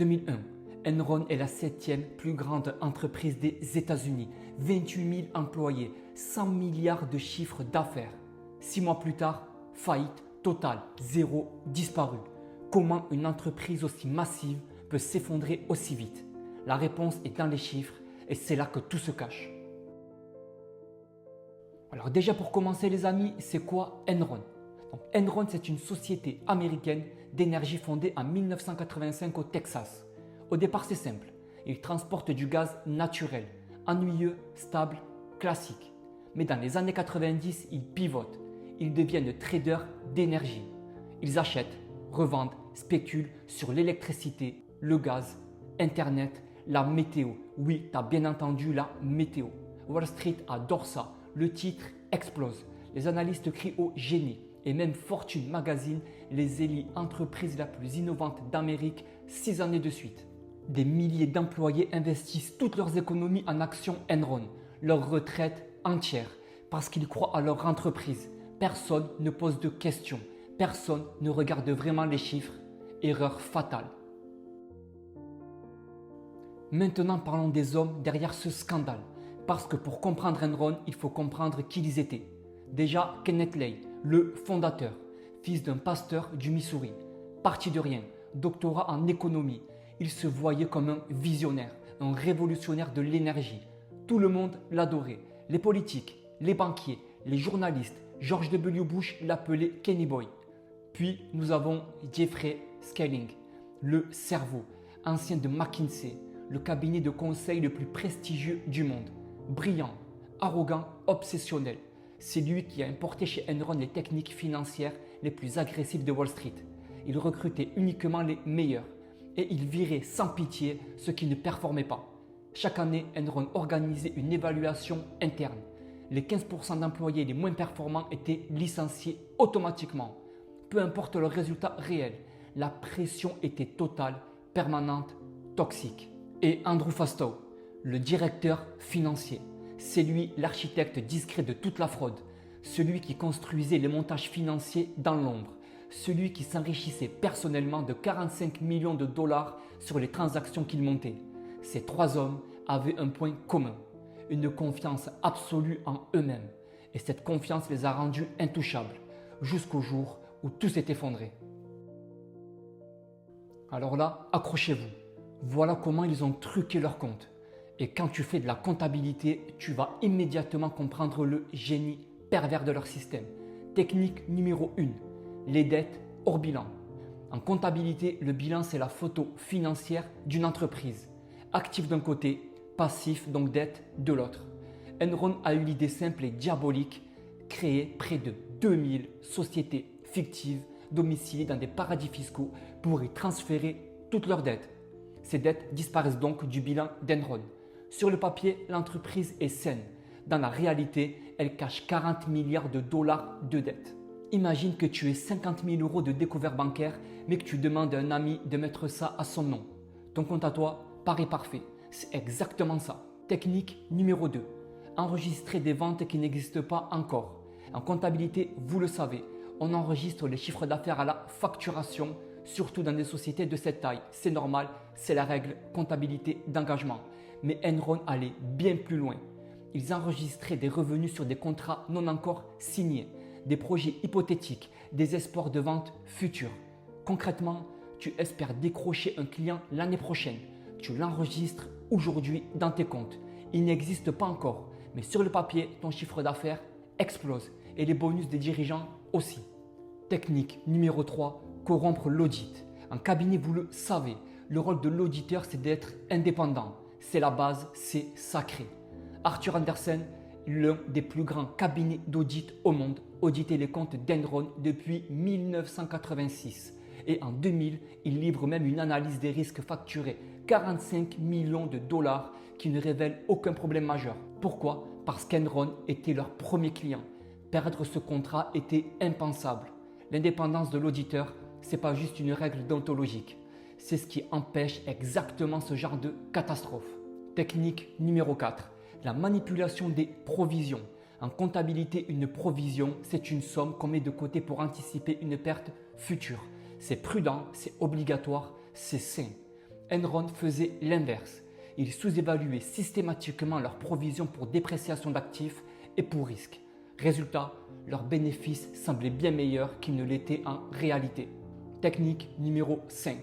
2001, Enron est la 7e plus grande entreprise des États-Unis. 28 000 employés, 100 milliards de chiffre d'affaires. 6 mois plus tard, faillite totale, zéro disparu. Comment une entreprise aussi massive peut s'effondrer aussi vite? La réponse est dans les chiffres et c'est là que tout se cache. Alors déjà pour commencer les amis, c'est quoi Enron? Enron c'est une société américaine d'énergie fondée en 1985 au Texas. Au départ c'est simple, ils transportent du gaz naturel, ennuyeux, stable, classique. Mais dans les années 90, ils pivotent, ils deviennent traders d'énergie. Ils achètent, revendent, spéculent sur l'électricité, le gaz, Internet, la météo. Oui, tu as bien entendu la météo. Wall Street adore ça. Le titre explose. Les analystes crient au génie. Et même Fortune Magazine les élit entreprise la plus innovante d'Amérique 6 années de suite. Des milliers d'employés investissent toutes leurs économies en actions Enron, leur retraite entière, parce qu'ils croient à leur entreprise. Personne ne pose de questions. Personne ne regarde vraiment les chiffres. Erreur fatale. Maintenant, parlons des hommes derrière ce scandale. Parce que pour comprendre Enron, il faut comprendre qui ils étaient. Déjà, Kenneth Lay, le fondateur, fils d'un pasteur du Missouri. Parti de rien, doctorat en économie. Il se voyait comme un visionnaire, un révolutionnaire de l'énergie. Tout le monde l'adorait. Les politiques, les banquiers, les journalistes. George W. Bush l'appelait Kenny Boy. Puis nous avons Jeffrey Skelling, le cerveau, ancien de McKinsey, le cabinet de conseil le plus prestigieux du monde. Brillant, arrogant, obsessionnel. C'est lui qui a importé chez Enron les techniques financières les plus agressives de Wall Street. Il recrutait uniquement les meilleurs et il virait sans pitié ceux qui ne performaient pas. Chaque année, Enron organisait une évaluation interne. Les 15% d'employés les moins performants étaient licenciés automatiquement. Peu importe leur résultat réel, la pression était totale, permanente, toxique. Et Andrew Fastow, le directeur financier, c'est lui l'architecte discret de toute la fraude, celui qui construisait les montages financiers dans l'ombre, celui qui s'enrichissait personnellement de 45 millions de dollars sur les transactions qu'il montait. Ces trois hommes avaient un point commun, une confiance absolue en eux-mêmes. Et cette confiance les a rendus intouchables, jusqu'au jour où tout s'est effondré. Alors là, accrochez-vous. Voilà comment ils ont truqué leur compte. Et quand tu fais de la comptabilité, tu vas immédiatement comprendre le génie pervers de leur système. Technique numéro 1, les dettes hors bilan. En comptabilité, le bilan c'est la photo financière d'une entreprise. Actif d'un côté, passif donc dette de l'autre. Enron a eu l'idée simple et diabolique, créer près de 2000 sociétés fictives domiciliées dans des paradis fiscaux pour y transférer toutes leurs dettes. Ces dettes disparaissent donc du bilan d'Enron. Sur le papier, l'entreprise est saine. Dans la réalité, elle cache 40 milliards de dollars de dettes. Imagine que tu aies 50 000 euros de découvert bancaire, mais que tu demandes à un ami de mettre ça à son nom. Ton compte à toi paraît parfait. C'est exactement ça. Technique numéro 2. Enregistrer des ventes qui n'existent pas encore. En comptabilité, vous le savez, on enregistre les chiffres d'affaires à la facturation, surtout dans des sociétés de cette taille. C'est normal, c'est la règle comptabilité d'engagement. Mais Enron allait bien plus loin. Ils enregistraient des revenus sur des contrats non encore signés, des projets hypothétiques, des espoirs de vente futurs. Concrètement, tu espères décrocher un client l'année prochaine. Tu l'enregistres aujourd'hui dans tes comptes. Il n'existe pas encore, mais sur le papier, ton chiffre d'affaires explose et les bonus des dirigeants aussi. Technique numéro 3, corrompre l'audit. En cabinet, vous le savez, le rôle de l'auditeur, c'est d'être indépendant. C'est la base, c'est sacré. Arthur Andersen, l'un des plus grands cabinets d'audit au monde, auditait les comptes d'Enron depuis 1986. Et en 2000, il livre même une analyse des risques facturés 45 millions de dollars qui ne révèle aucun problème majeur. Pourquoi? Parce qu'Enron était leur premier client. Perdre ce contrat était impensable. L'indépendance de l'auditeur, ce n'est pas juste une règle déontologique. C'est ce qui empêche exactement ce genre de catastrophe. Technique numéro 4. La manipulation des provisions. En comptabilité, une provision, c'est une somme qu'on met de côté pour anticiper une perte future. C'est prudent, c'est obligatoire, c'est sain. Enron faisait l'inverse. Ils sous-évaluaient systématiquement leurs provisions pour dépréciation d'actifs et pour risque. Résultat, leurs bénéfices semblaient bien meilleurs qu'ils ne l'étaient en réalité. Technique numéro 5.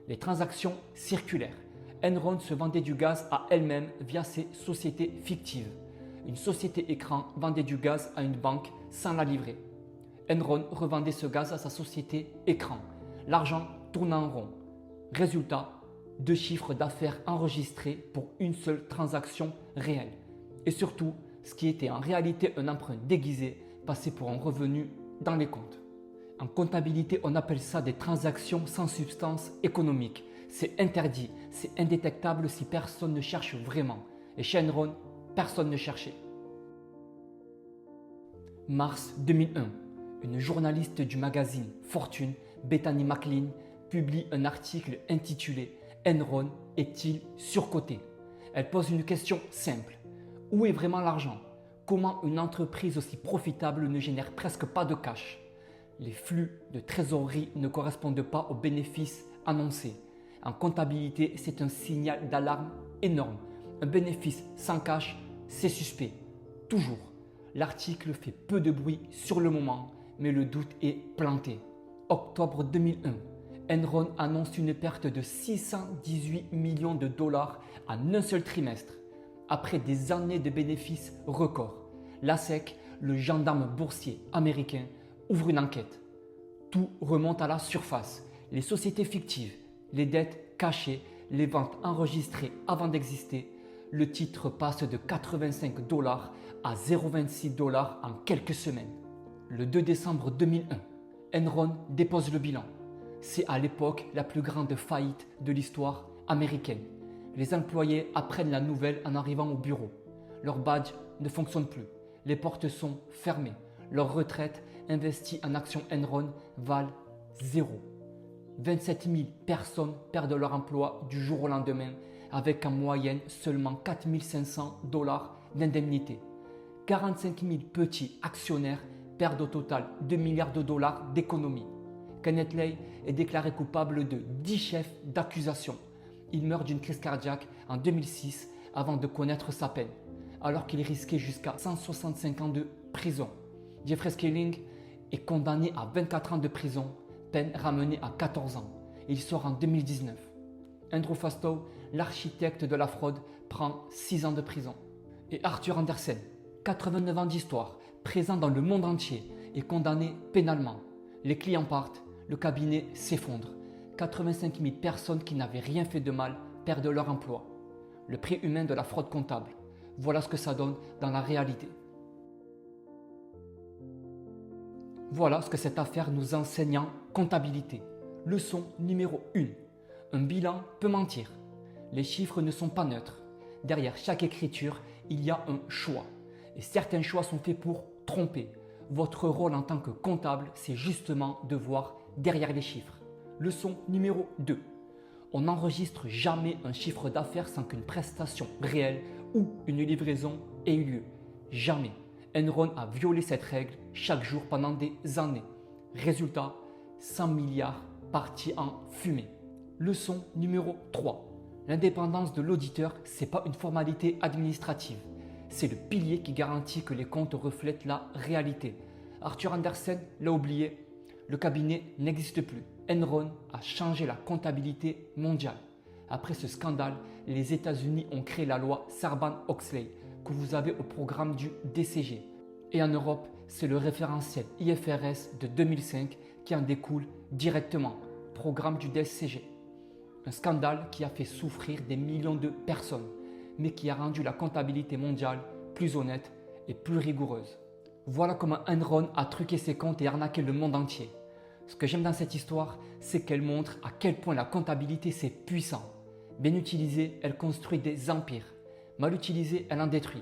Les transactions circulaires. Enron se vendait du gaz à elle-même via ses sociétés fictives. Une société écran vendait du gaz à une banque sans la livrer. Enron revendait ce gaz à sa société écran. L'argent tournait en rond. Résultat, 2 chiffres d'affaires enregistrés pour une seule transaction réelle. Et surtout, ce qui était en réalité un emprunt déguisé passait pour un revenu dans les comptes. En comptabilité, on appelle ça des transactions sans substance économique. C'est interdit, c'est indétectable si personne ne cherche vraiment. Et chez Enron, personne ne cherchait. Mars 2001, une journaliste du magazine Fortune, Bethany McLean, publie un article intitulé « Enron est-il surcoté ?» Elle pose une question simple. Où est vraiment l'argent? Comment une entreprise aussi profitable ne génère presque pas de cash? Les flux de trésorerie ne correspondent pas aux bénéfices annoncés. En comptabilité, c'est un signal d'alarme énorme. Un bénéfice sans cash, c'est suspect. Toujours. L'article fait peu de bruit sur le moment, mais le doute est planté. Octobre 2001, Enron annonce une perte de 618 millions de dollars en un seul trimestre. Après des années de bénéfices records, la SEC, le gendarme boursier américain, ouvre une enquête. Tout remonte à la surface. Les sociétés fictives, les dettes cachées, les ventes enregistrées avant d'exister. Le titre passe de 85 $ à 0,26 $ en quelques semaines. Le 2 décembre 2001, Enron dépose le bilan. C'est à l'époque la plus grande faillite de l'histoire américaine. Les employés apprennent la nouvelle en arrivant au bureau. Leur badge ne fonctionne plus. Les portes sont fermées. Leur retraite investie en actions Enron valent 0. 27 000 personnes perdent leur emploi du jour au lendemain avec en moyenne seulement 4 500 $ d'indemnité. 45 000 petits actionnaires perdent au total 2 milliards de dollars d'économies. Kenneth Lay est déclaré coupable de 10 chefs d'accusation. Il meurt d'une crise cardiaque en 2006 avant de connaître sa peine, alors qu'il risquait jusqu'à 165 ans de prison. Jeffrey Skilling est condamné à 24 ans de prison, peine ramenée à 14 ans. Il sort en 2019. Andrew Fastow, l'architecte de la fraude, prend 6 ans de prison. Et Arthur Andersen, 89 ans d'histoire, présent dans le monde entier, est condamné pénalement. Les clients partent, le cabinet s'effondre. 85 000 personnes qui n'avaient rien fait de mal perdent leur emploi. Le prix humain de la fraude comptable. Voilà ce que ça donne dans la réalité. Voilà ce que cette affaire nous enseigne en comptabilité. Leçon numéro 1. Un bilan peut mentir. Les chiffres ne sont pas neutres. Derrière chaque écriture, il y a un choix. Et certains choix sont faits pour tromper. Votre rôle en tant que comptable, c'est justement de voir derrière les chiffres. Leçon numéro 2. On n'enregistre jamais un chiffre d'affaires sans qu'une prestation réelle ou une livraison ait eu lieu. Jamais. Enron a violé cette règle chaque jour pendant des années. Résultat, 100 milliards partis en fumée. Leçon numéro 3. L'indépendance de l'auditeur, ce n'est pas une formalité administrative. C'est le pilier qui garantit que les comptes reflètent la réalité. Arthur Andersen l'a oublié. Le cabinet n'existe plus. Enron a changé la comptabilité mondiale. Après ce scandale, les États-Unis ont créé la loi Sarbanes-Oxley que vous avez au programme du DCG. Et en Europe, c'est le référentiel IFRS de 2005 qui en découle directement, programme du DCG. Un scandale qui a fait souffrir des millions de personnes, mais qui a rendu la comptabilité mondiale plus honnête et plus rigoureuse. Voilà comment Enron a truqué ses comptes et arnaqué le monde entier. Ce que j'aime dans cette histoire, c'est qu'elle montre à quel point la comptabilité c'est puissant. Bien utilisée, elle construit des empires. Mal utilisée, elle en détruit.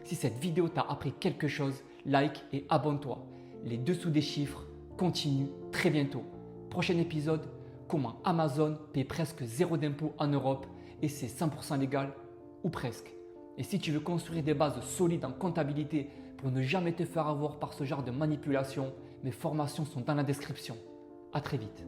Si cette vidéo t'a appris quelque chose, like et abonne-toi. Les dessous des chiffres continuent très bientôt. Prochain épisode, comment Amazon paie presque 0 d'impôts en Europe et c'est 100% légal ou presque. Et si tu veux construire des bases solides en comptabilité pour ne jamais te faire avoir par ce genre de manipulation, mes formations sont dans la description. À très vite.